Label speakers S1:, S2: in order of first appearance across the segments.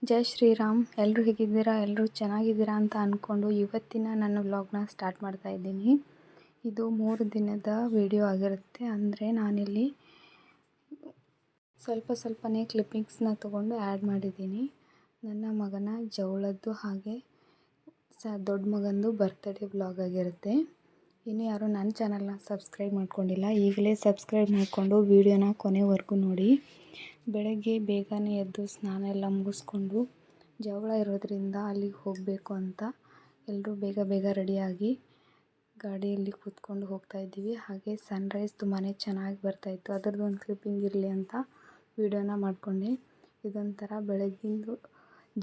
S1: ಜೈ ಶ್ರೀರಾಮ್. ಎಲ್ಲರೂ ಹೇಗಿದ್ದೀರಾ? ಎಲ್ಲರೂ ಚೆನ್ನಾಗಿದ್ದೀರಾ ಅಂತ ಅಂದ್ಕೊಂಡು ಇವತ್ತಿನ ನನ್ನ ವ್ಲಾಗ್ನ ಸ್ಟಾರ್ಟ್ ಮಾಡ್ತಾ ಇದ್ದೀನಿ. ಇದು 3 ದಿನದ ವಿಡಿಯೋ ಆಗಿರುತ್ತೆ. ಅಂದರೆ ನಾನಿಲ್ಲಿ ಸ್ವಲ್ಪನೇ ಕ್ಲಿಪ್ಪಿಂಗ್ಸ್ನ ತೊಗೊಂಡು ಆ್ಯಡ್ ಮಾಡಿದ್ದೀನಿ. ನನ್ನ ಮಗನ ಜವಳದ್ದು ಹಾಗೆ ದೊಡ್ಡ ಮಗಂದು ಬರ್ತ್ಡೇ ವ್ಲಾಗ್ ಆಗಿರುತ್ತೆ. ಇನ್ನು ಯಾರು ನನ್ನ ಚಾನಲ್ನ ಸಬ್ಸ್ಕ್ರೈಬ್ ಮಾಡ್ಕೊಂಡಿಲ್ಲ, ಈಗಲೇ ಸಬ್ಸ್ಕ್ರೈಬ್ ಮಾಡಿಕೊಂಡು ವಿಡಿಯೋನ ಕೊನೆವರೆಗೂ ನೋಡಿ. ಬೆಳಗ್ಗೆ ಬೇಗನೆ ಎದ್ದು ಸ್ನಾನ ಎಲ್ಲ ಮುಗಿಸ್ಕೊಂಡು ಜಗಳ ಇರೋದ್ರಿಂದ ಅಲ್ಲಿಗೆ ಹೋಗಬೇಕು ಅಂತ ಎಲ್ಲರೂ ಬೇಗ ರೆಡಿಯಾಗಿ ಗಾಡಿಯಲ್ಲಿ ಕೂತ್ಕೊಂಡು ಹೋಗ್ತಾಯಿದ್ದೀವಿ. ಹಾಗೆ ಸನ್ರೈಸ್ ತುಂಬಾ ಚೆನ್ನಾಗಿ ಬರ್ತಾಯಿತ್ತು. ಅದರದ್ದು ಒಂದು ಕ್ಲಿಪ್ಪಿಂಗ್ ಇರಲಿ ಅಂತ ವಿಡಿಯೋನ ಮಾಡಿಕೊಂಡೆ. ಇದೊಂಥರ ಬೆಳಗ್ಗಿಂದು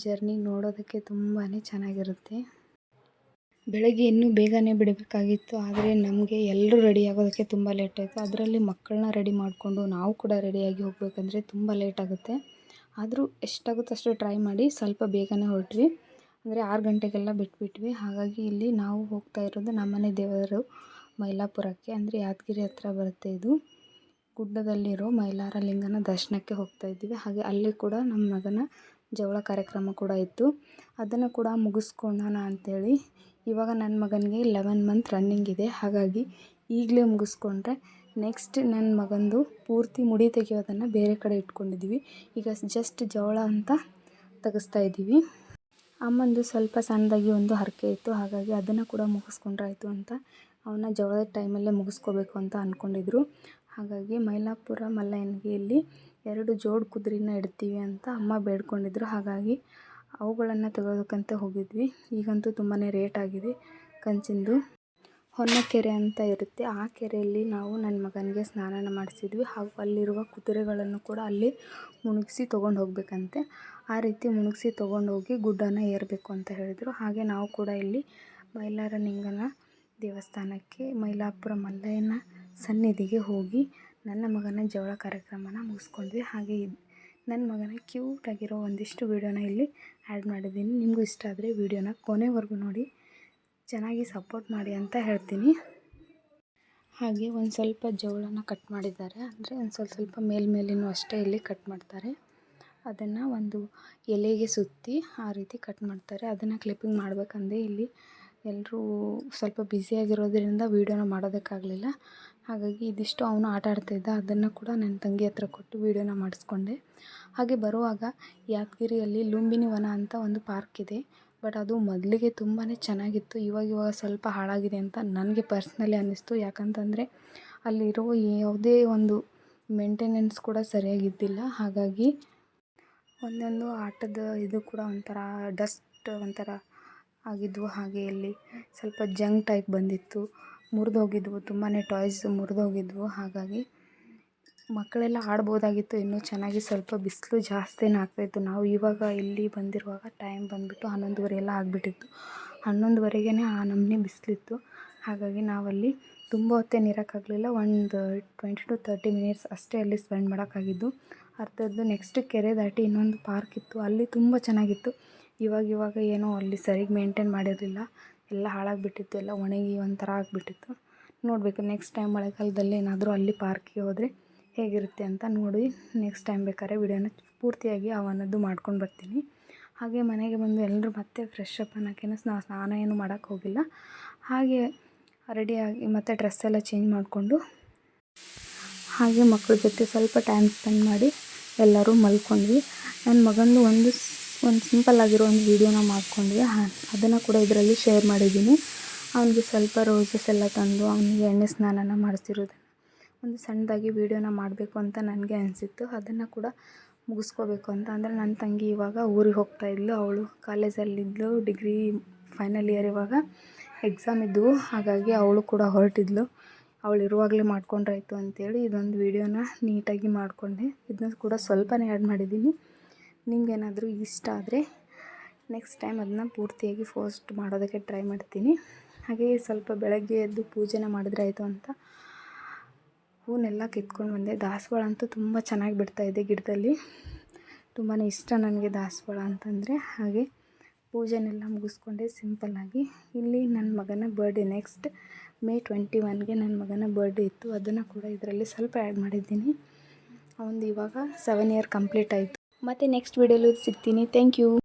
S1: ಜರ್ನಿ ನೋಡೋದಕ್ಕೆ ತುಂಬಾ ಚೆನ್ನಾಗಿರುತ್ತೆ. ಬೆಳಗ್ಗೆ ಇನ್ನೂ ಬೇಗನೆ ಬಿಡಬೇಕಾಗಿತ್ತು, ಆದರೆ ನಮಗೆ ಎಲ್ಲರೂ ರೆಡಿ ಆಗೋದಕ್ಕೆ ತುಂಬ ಲೇಟ್ ಆಯಿತು. ಅದರಲ್ಲಿ ಮಕ್ಕಳನ್ನ ರೆಡಿ ಮಾಡಿಕೊಂಡು ನಾವು ಕೂಡ ರೆಡಿಯಾಗಿ ಹೋಗಬೇಕಂದ್ರೆ ತುಂಬ ಲೇಟ್ ಆಗುತ್ತೆ. ಆದರೂ ಎಷ್ಟಾಗುತ್ತೋ ಅಷ್ಟು ಟ್ರೈ ಮಾಡಿ ಸ್ವಲ್ಪ ಬೇಗನೆ ಹೊರಟ್ವಿ. ಅಂದರೆ 6 ಗಂಟೆಗೆಲ್ಲ ಬಿಟ್ಬಿಟ್ವಿ. ಹಾಗಾಗಿ ಇಲ್ಲಿ ನಾವು ಹೋಗ್ತಾ ಇರೋದು ನಮ್ಮನೆ ದೇವರು ಮೈಲಾಪುರಕ್ಕೆ, ಅಂದರೆ ಯಾದಗಿರಿ ಹತ್ರ ಬರುತ್ತೆ. ಇದು ಗುಡ್ಡದಲ್ಲಿರೋ ಮೈಲಾರ ಲಿಂಗನ ದರ್ಶನಕ್ಕೆ ಹೋಗ್ತಾ ಇದ್ದೀವಿ. ಹಾಗೆ ಅಲ್ಲಿ ಕೂಡ ನಮ್ಮ ಮಗನ ಜವಳ ಕಾರ್ಯಕ್ರಮ ಕೂಡ ಇತ್ತು. ಅದನ್ನು ಕೂಡ ಮುಗಿಸ್ಕೊಳ್ಳೋಣ ಅಂಥೇಳಿ ಇವಾಗ ನನ್ನ ಮಗನಿಗೆ 11 ಮಂತ್ ರನ್ನಿಂಗ್ ಇದೆ. ಹಾಗಾಗಿ ಈಗಲೇ ಮುಗಿಸ್ಕೊಂಡ್ರೆ ನೆಕ್ಸ್ಟ್ ನನ್ನ ಮಗಂದು ಪೂರ್ತಿ ಮುಡಿ ತೆಗೆಯೋದನ್ನು ಬೇರೆ ಕಡೆ ಇಟ್ಕೊಂಡಿದ್ದೀವಿ. ಈಗ ಜಸ್ಟ್ ಜವಳ ಅಂತ ತೆಗೆಸ್ತಾ ಇದ್ದೀವಿ. ಅಮ್ಮಂದು ಸ್ವಲ್ಪ ಸಣ್ಣದಾಗಿ ಒಂದು ಹರಕೆ ಇತ್ತು, ಹಾಗಾಗಿ ಅದನ್ನು ಕೂಡ ಮುಗಿಸ್ಕೊಂಡ್ರಾಯ್ತು ಅಂತ ಅವನ ಜವಳದ ಟೈಮಲ್ಲೇ ಮುಗಿಸ್ಕೋಬೇಕು ಅಂತ ಅಂದ್ಕೊಂಡಿದ್ರು. ಹಾಗಾಗಿ ಮೈಲಾಪುರ ಮಲ್ಲಯ್ಯನಿಗೆ ಇಲ್ಲಿ 2 ಜೋಡಿ ಕುದುರೆನ ಇಡ್ತೀವಿ ಅಂತ ಅಮ್ಮ ಬೇಡ್ಕೊಂಡಿದ್ರು. ಹಾಗಾಗಿ ಅವುಗಳನ್ನು ತೆಗೆಯೋದಕ್ಕಂತ ಹೋಗಿದ್ವಿ. ಈಗಂತೂ ತುಂಬಾ ರೇಟ್ ಆಗಿದೆ. ಕಂಚಿಂದು ಹೊನ್ನಕೆರೆ ಅಂತ ಇರುತ್ತೆ, ಆ ಕೆರೆಯಲ್ಲಿ ನಾವು ನನ್ನ ಮಗನಿಗೆ ಸ್ನಾನ ಮಾಡಿಸಿದ್ವಿ. ಹಾಗೂ ಅಲ್ಲಿರುವ ಕುದುರೆಗಳನ್ನು ಕೂಡ ಅಲ್ಲಿ ಮುಳುಗಿಸಿ ತೊಗೊಂಡು ಹೋಗಬೇಕಂತೆ. ಆ ರೀತಿ ಮುಳುಗಿಸಿ ತೊಗೊಂಡೋಗಿ ಗುಡ್ಡನ ಏರಬೇಕು ಅಂತ ಹೇಳಿದರು. ಹಾಗೆ ನಾವು ಕೂಡ ಇಲ್ಲಿ ಮೈಲಾರ ಲಿಂಗನ ದೇವಸ್ಥಾನಕ್ಕೆ ಮೈಲಾಪುರ ಮಲ್ಲಯ್ಯನ ಸನ್ನಿಧಿಗೆ ಹೋಗಿ ನನ್ನ ಮಗನ ಜವಳ ಕಾರ್ಯಕ್ರಮನ ಮುಗಿಸ್ಕೊಂಡ್ವಿ. ಹಾಗೆ ನನ್ನ ಮಗನ ಕ್ಯೂಟಾಗಿರೋ ಒಂದಿಷ್ಟು ವೀಡಿಯೋನ ಇಲ್ಲಿ ಆ್ಯಡ್ ಮಾಡಿದ್ದೀನಿ. ನಿಮಗೂ ಇಷ್ಟ ಆದರೆ ವೀಡಿಯೋನ ಕೊನೆವರೆಗೂ ನೋಡಿ, ಚೆನ್ನಾಗಿ ಸಪೋರ್ಟ್ ಮಾಡಿ ಅಂತ ಹೇಳ್ತೀನಿ. ಹಾಗೆ ಒಂದು ಸ್ವಲ್ಪ ಜವಳನ ಕಟ್ ಮಾಡಿದ್ದಾರೆ, ಅಂದರೆ ಒಂದು ಸ್ವಲ್ಪ ಮೇಲಿನೂ ಅಷ್ಟೇ ಇಲ್ಲಿ ಕಟ್ ಮಾಡ್ತಾರೆ. ಅದನ್ನು ಒಂದು ಎಲೆಗೆ ಸುತ್ತಿ ಆ ರೀತಿ ಕಟ್ ಮಾಡ್ತಾರೆ. ಅದನ್ನು ಕ್ಲಿಪ್ಪಿಂಗ್ ಮಾಡಬೇಕಂದ್ರೆ ಇಲ್ಲಿ ಎಲ್ಲರೂ ಸ್ವಲ್ಪ ಬ್ಯುಸಿಯಾಗಿರೋದ್ರಿಂದ ವೀಡಿಯೋನ ಮಾಡೋದಕ್ಕಾಗಲಿಲ್ಲ. ಹಾಗಾಗಿ ಇದಿಷ್ಟು ಅವನು ಆಟ ಆಡ್ತಾಯಿದ್ದ, ಅದನ್ನು ಕೂಡ ನನ್ನ ತಂಗಿ ಹತ್ರ ಕೊಟ್ಟು ವೀಡಿಯೋನ ಮಾಡಿಸ್ಕೊಂಡೆ. ಹಾಗೆ ಬರುವಾಗ ಯಾದಗಿರಿಯಲ್ಲಿ ಲುಂಬಿನಿ ವನ ಅಂತ ಒಂದು ಪಾರ್ಕ್ ಇದೆ. ಬಟ್ ಅದು ಮೊದಲಿಗೆ ತುಂಬಾ ಚೆನ್ನಾಗಿತ್ತು, ಇವಾಗ ಸ್ವಲ್ಪ ಹಾಳಾಗಿದೆ ಅಂತ ನನಗೆ ಪರ್ಸ್ನಲಿ ಅನ್ನಿಸ್ತು. ಯಾಕಂತಂದರೆ ಅಲ್ಲಿರೋ ಯಾವುದೇ ಒಂದು ಮೇಂಟೆನೆನ್ಸ್ ಕೂಡ ಸರಿಯಾಗಿದ್ದಿಲ್ಲ. ಹಾಗಾಗಿ ಒಂದೊಂದು ಆಟದ ಇದು ಕೂಡ ಒಂಥರ ಡಸ್ಟ್ ಒಂಥರ ಆಗಿದ್ವು. ಹಾಗೆ ಇಲ್ಲಿ ಸ್ವಲ್ಪ ಜಂಗ್ ಟೈಪ್ ಬಂದಿತ್ತು, ಮುರಿದೋಗಿದ್ವು, ತುಂಬಾ ಟಾಯ್ಸ್ ಮುರಿದೋಗಿದ್ವು. ಹಾಗಾಗಿ ಮಕ್ಕಳೆಲ್ಲ ಆಡ್ಬೋದಾಗಿತ್ತು ಇನ್ನೂ ಚೆನ್ನಾಗಿ. ಸ್ವಲ್ಪ ಬಿಸಿಲು ಜಾಸ್ತಿನೇ ಆಗ್ತಾಯಿತ್ತು. ನಾವು ಇವಾಗ ಇಲ್ಲಿ ಬಂದಿರುವಾಗ ಟೈಮ್ ಬಂದುಬಿಟ್ಟು 11:30 ಎಲ್ಲ ಆಗಿಬಿಟ್ಟಿತ್ತು. 11:30ಗೆ ಆ ನಮೂನೆ ಬಿಸಿಲಿತ್ತು. ಹಾಗಾಗಿ ನಾವಲ್ಲಿ ತುಂಬ ಹೊತ್ತೇನು ಇರೋಕ್ಕಾಗಲಿಲ್ಲ. ಒಂದು 20 to 30 ಮಿನಿಟ್ಸ್ ಅಷ್ಟೇ ಅಲ್ಲಿ ಸ್ಪೆಂಡ್ ಮಾಡೋಕ್ಕಾಗಿದ್ದು. ಅರ್ಧದ್ದು ನೆಕ್ಸ್ಟ್ ಕೆರೆ ದಾಟಿ ಇನ್ನೊಂದು ಪಾರ್ಕ್ ಇತ್ತು, ಅಲ್ಲಿ ತುಂಬ ಚೆನ್ನಾಗಿತ್ತು. ಇವಾಗ ಏನೋ ಅಲ್ಲಿ ಸರಿಗೆ ಮೇಂಟೈನ್ ಮಾಡಿರಲಿಲ್ಲ, ಎಲ್ಲ ಹಾಳಾಗಿಬಿಟ್ಟಿತ್ತು, ಎಲ್ಲ ಒಣಗಿ ಒಂಥರ ಆಗಿಬಿಟ್ಟಿತ್ತು. ನೋಡಬೇಕು ನೆಕ್ಸ್ಟ್ ಟೈಮ್ ಮಳೆಗಾಲದಲ್ಲಿ ಏನಾದರೂ ಅಲ್ಲಿ ಪಾರ್ಕಿಗೆ ಹೋದರೆ ಹೇಗಿರುತ್ತೆ ಅಂತ ನೋಡಿ ನೆಕ್ಸ್ಟ್ ಟೈಮ್ ಬೇಕಾದ್ರೆ ವಿಡಿಯೋನ ಪೂರ್ತಿಯಾಗಿ ಅವನದ್ದು ಮಾಡ್ಕೊಂಡು ಬರ್ತೀನಿ. ಹಾಗೆ ಮನೆಗೆ ಬಂದು ಎಲ್ಲರೂ ಮತ್ತೆ ಫ್ರೆಶ್ ಅಪ್ ಅನ್ನೋಕ್ಕೇನು ಸ್ನಾನ ಏನು ಮಾಡೋಕ್ಕೆ ಹೋಗಿಲ್ಲ. ಹಾಗೆ ರೆಡಿಯಾಗಿ ಮತ್ತೆ ಡ್ರೆಸ್ ಎಲ್ಲ ಚೇಂಜ್ ಮಾಡಿಕೊಂಡು ಹಾಗೆ ಮಕ್ಕಳ ಜೊತೆ ಸ್ವಲ್ಪ ಟೈಮ್ ಸ್ಪೆಂಡ್ ಮಾಡಿ ಎಲ್ಲರೂ ಮಲ್ಕೊಂಡ್ವಿ. ನನ್ನ ಮಗಂದು ಒಂದು ಸಿಂಪಲ್ ಆಗಿರೋ ಒಂದು ವೀಡಿಯೋನ ಮಾಡ್ಕೊಂಡ್ವಿ. ಅದನ್ನು ಕೂಡ ಇದರಲ್ಲಿ ಶೇರ್ ಮಾಡಿದ್ದೀನಿ. ಅವನಿಗೆ ಸ್ವಲ್ಪ ರೋಸಸ್ ಎಲ್ಲ ತಂದು ಅವನಿಗೆ ಎಣ್ಣೆ ಸ್ನಾನನ ಮಾಡಿಸಿರೋದನ್ನು ಒಂದು ಸಣ್ಣದಾಗಿ ವೀಡಿಯೋನ ಮಾಡಬೇಕು ಅಂತ ನನಗೆ ಅನಿಸಿತ್ತು. ಅದನ್ನು ಕೂಡ ಮುಗಿಸ್ಕೋಬೇಕು ಅಂತ. ಅಂದರೆ ನನ್ನ ತಂಗಿ ಇವಾಗ ಊರಿಗೆ ಹೋಗ್ತಾಯಿದ್ಲು, ಅವಳು ಕಾಲೇಜಲ್ಲಿದ್ಲು, ಡಿಗ್ರಿ ಫೈನಲ್ ಇಯರ್, ಇವಾಗ ಎಕ್ಸಾಮ್ ಇದ್ದವು. ಹಾಗಾಗಿ ಅವಳು ಕೂಡ ಹೊರಟಿದ್ಲು. ಅವಳು ಇರುವಾಗಲೇ ಮಾಡ್ಕೊಂಡ್ರಾಯ್ತು ಅಂಥೇಳಿ ಇದೊಂದು ವೀಡಿಯೋನ ನೀಟಾಗಿ ಮಾಡಿಕೊಂಡೆ. ಇದನ್ನ ಕೂಡ ಸ್ವಲ್ಪನೇ ಆ್ಯಡ್ ಮಾಡಿದ್ದೀನಿ. ನಿಮಗೇನಾದರೂ ಇಷ್ಟ ಆದರೆ ನೆಕ್ಸ್ಟ್ ಟೈಮ್ ಅದನ್ನ ಪೂರ್ತಿಯಾಗಿ ಪೋಸ್ಟ್ ಮಾಡೋದಕ್ಕೆ ಟ್ರೈ ಮಾಡ್ತೀನಿ. ಹಾಗೆ ಸ್ವಲ್ಪ ಬೆಳಗ್ಗೆ ಎದ್ದು ಪೂಜೆನ ಮಾಡಿದ್ರೆ ಆಯಿತು ಅಂತ ಹೂನೆಲ್ಲ ಕಿತ್ಕೊಂಡು ಬಂದೆ. ದಾಸವಾಳ ಅಂತೂ ತುಂಬ ಚೆನ್ನಾಗಿ ಬಿಡ್ತಾಯಿದೆ ಗಿಡದಲ್ಲಿ, ತುಂಬಾ ಇಷ್ಟ ನನಗೆ ದಾಸವಾಳ ಅಂತಂದರೆ. ಹಾಗೆ ಪೂಜೆನೆಲ್ಲ ಮುಗಿಸ್ಕೊಂಡೆ ಸಿಂಪಲ್ಲಾಗಿ. ಇಲ್ಲಿ ನನ್ನ ಮಗನ ಬರ್ಡೇ ನೆಕ್ಸ್ಟ್ May 21ಗೆ ನನ್ನ ಮಗನ ಬರ್ಡೇ ಇತ್ತು. ಅದನ್ನು ಕೂಡ ಇದರಲ್ಲಿ ಸ್ವಲ್ಪ ಆ್ಯಡ್ ಮಾಡಿದ್ದೀನಿ. ಅವನದು ಇವಾಗ 7 ಇಯರ್ ಕಂಪ್ಲೀಟ್ ಆಯಿತು. ಮತ್ತು ನೆಕ್ಸ್ಟ್ ವೀಡಿಯೋಲಿ ಸಿಗ್ತೀನಿ. Thank you.